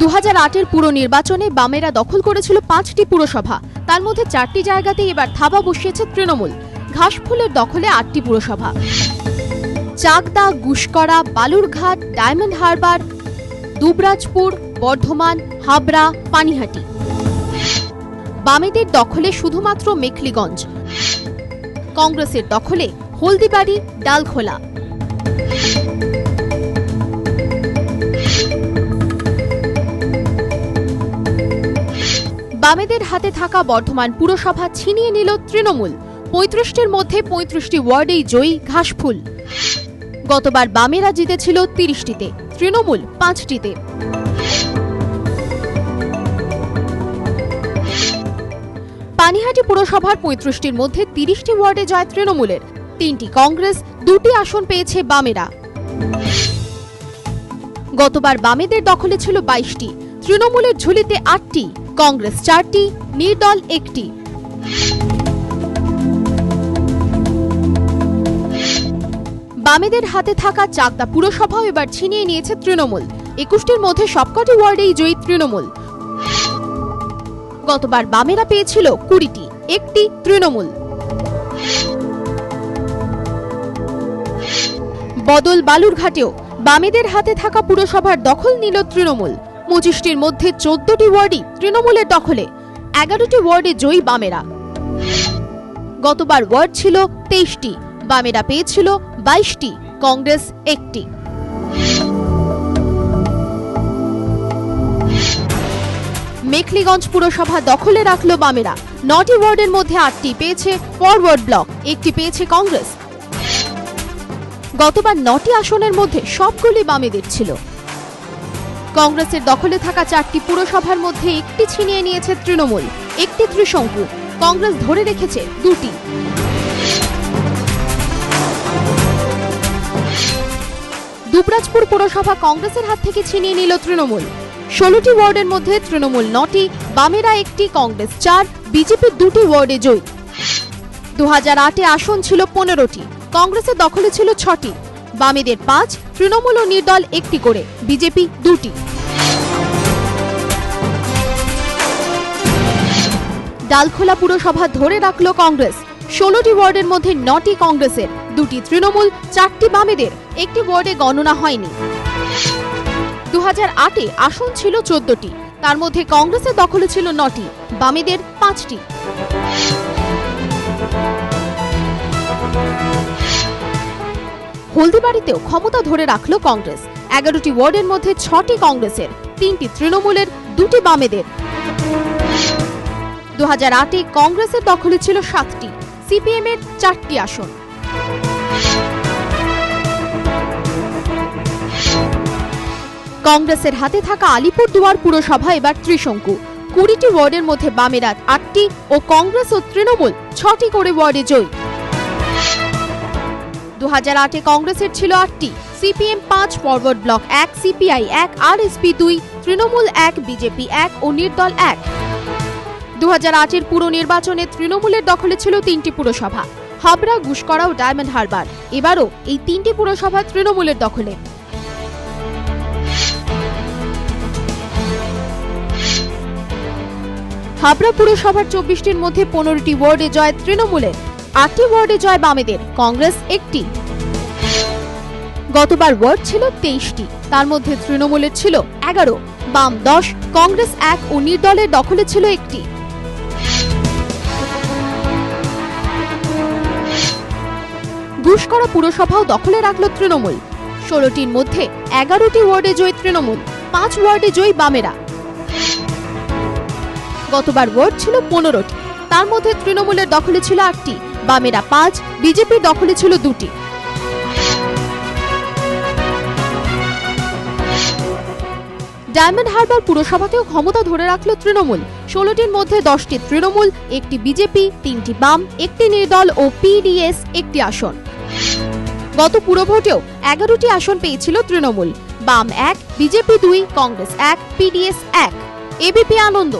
2008-এর পুর নির্বাচনে বামেরা দখল করেছিল 5টি পুরসভা। তার মধ্যে 4টি জায়গাতেই এবার থাবা বসিয়েছে তৃণমূল। ঘাসফুলের দখলে 8টি পুরসভা: চাকদা, গুসকরা, বালুরঘাট, ডায়মন্ড হারবার, দুবরাজপুর, বর্ধমান, হাবড়া, পানিহাটি। বামেদের দখলে শুধুমাত্র মেখলিগঞ্জ। কংগ্রেসের দখলে হলদিবাড়ি, ডালখোলা। বামেদের হাতে থাকা বর্ধমান পুরসভা ছিনিয়ে নিল তৃণমূল। 35টির মধ্যে 35টি ওয়ার্ডেই জয়ী ঘাসফুল। গতবার বামেরা জিতেছিল 30টিতে, তৃণমূল 5টিতে। পানিহাটি পুরসভার 35টির মধ্যে 30টি ওয়ার্ডে জয় তৃণমূলের, 3টি কংগ্রেস, 2টি আসন পেয়েছে বামেরা। গতবার বামেদের দখলে ছিল 22টি, তৃণমূলের ঝুলিতে 8টি, কংগ্রেস 4টি, নির্দল 1টি। বামেদের হাতে থাকা চাকদা পুরসভাও এবার ছিনিয়ে নিয়েছে তৃণমূল। 21টির মধ্যে সবকটি ওয়ার্ডেই জয়ী তৃণমূল। গতবার বামেরা পেয়েছিল 20টি, 1টি তৃণমূল। বদল বালুরঘাটেও বামেদের হাতে থাকা পুরসভার দখল নিল তৃণমূল। 25টির মধ্যে 14টি ওয়ার্ডই তৃণমূলের দখলে, 11টি ওয়ার্ডে জয়ী বামেরা। গতবার ওয়ার্ড ছিল 23টি, বামেরা পেয়েছিল 22টি, কংগ্রেস 1টি। মেখলিগঞ্জ পুরসভা দখলে রাখল বামেরা। 9টি ওয়ার্ডের মধ্যে 8টি পেয়েছে ফরওয়ার্ড ব্লক, 1টি পেয়েছে কংগ্রেস। গতবার 9টি আসনের মধ্যে সবগুলি বামেদের ছিল। কংগ্রেসের দখলে থাকা 4টি পুরসভার মধ্যে 1টি ছিনিয়ে নিয়েছে তৃণমূল, 1টি ত্রিশঙ্কু। কংগ্রেস ধরে রেখেছে 2টি। দুবরাজপুর পুরসভা কংগ্রেসের হাত থেকে ছিনিয়ে নিল তৃণমূল। 16টি ওয়ার্ডের মধ্যে তৃণমূল 9টি, বামেরা 1টি, কংগ্রেস 4, বিজেপি 2টি ওয়ার্ডে জয়ী। 2008-এ আসন ছিল 15টি, কংগ্রেসের দখলে ছিল 6টি, বামেদের 5, তৃণমূল ও নির্দল 1টি করে, বিজেপি 2টি। ডালখোলা পুরসভা ধরে রাখল কংগ্রেস। 16টি ওয়ার্ডের মধ্যে 9টি কংগ্রেসের, 2টি তৃণমূল, 4টি বামেদের, 1টি ওয়ার্ডে গণনা হয়নি। 2008-এ আসন ছিল 14টি, তার মধ্যে কংগ্রেসের দখলে ছিল 9টি, বামেদের 5টি। হলদিবাড়িতেও ক্ষমতা ধরে রাখল কংগ্রেস। 11টি ওয়ার্ডের মধ্যে 6টি কংগ্রেসের, 3টি তৃণমূলের, 2টি বামেদের। 2008-এ কংগ্রেসের দখলে ছিল 7টি, সিপিএম এর 4টি আসন। কংগ্রেসের হাতে থাকা আলিপুরদুয়ার পুরসভা এবার ত্রিশঙ্কু। 20টি ওয়ার্ডের মধ্যে বামেরা 8টি ও কংগ্রেস ও তৃণমূল 6টি করে ওয়ার্ডে জয়ী। 2008-এ কংগ্রেসের ছিল 8টি, CPM 5, forward block 1, CPI 1, RSP 2, Trinamool 1, BJP 1 ও নির্দল 1। 2008-এর পুর নির্বাচনে তৃণমূলের দখলে ছিল 3টি পুরসভা: হাবড়া, গুসকরা ও ডায়মন্ড হারবার। এবারও এই 3টি পুরসভা তৃণমূলের দখলে। হাবড়া পুরসভার 24টির মধ্যে 15টি ওয়ার্ডে জয় তৃণমূলের, 8টি ওয়ার্ডে জয় বামেদের, কংগ্রেস 1টি। গতবার ওয়ার্ড ছিল 23টি, তার মধ্যে তৃণমূলের ছিল 11, বাম 10, কংগ্রেস 1 ও নির্দলের দখলে ছিল 1টি। গুসকরা পুরসভাও দখলে রাখল তৃণমূল। 16টির মধ্যে 11টি ওয়ার্ডে জয়ী তৃণমূল, 5 ওয়ার্ডে জয়ী বামেরা। গতবার ওয়ার্ড ছিল 15টি, তার মধ্যে তৃণমূলের দখলে ছিল 8টি, বামেরা 5, বিজেপির দখলে ছিল 2টি। ডায়মন্ড হারবার পুরসভাতেও ক্ষমতা ধরে রাখল তৃণমূল। 16টির মধ্যে 10টি তৃণমূল, 1টি বিজেপি, 3টি বাম, 1টি নির্দল ও পিডিএস 1টি আসন। গত পুরভোটেও 11টি আসন পেয়েছিল তৃণমূল, বাম 1, বিজেপি 2, কংগ্রেস 1, পিডিএস 1। এবিপি আনন্দ।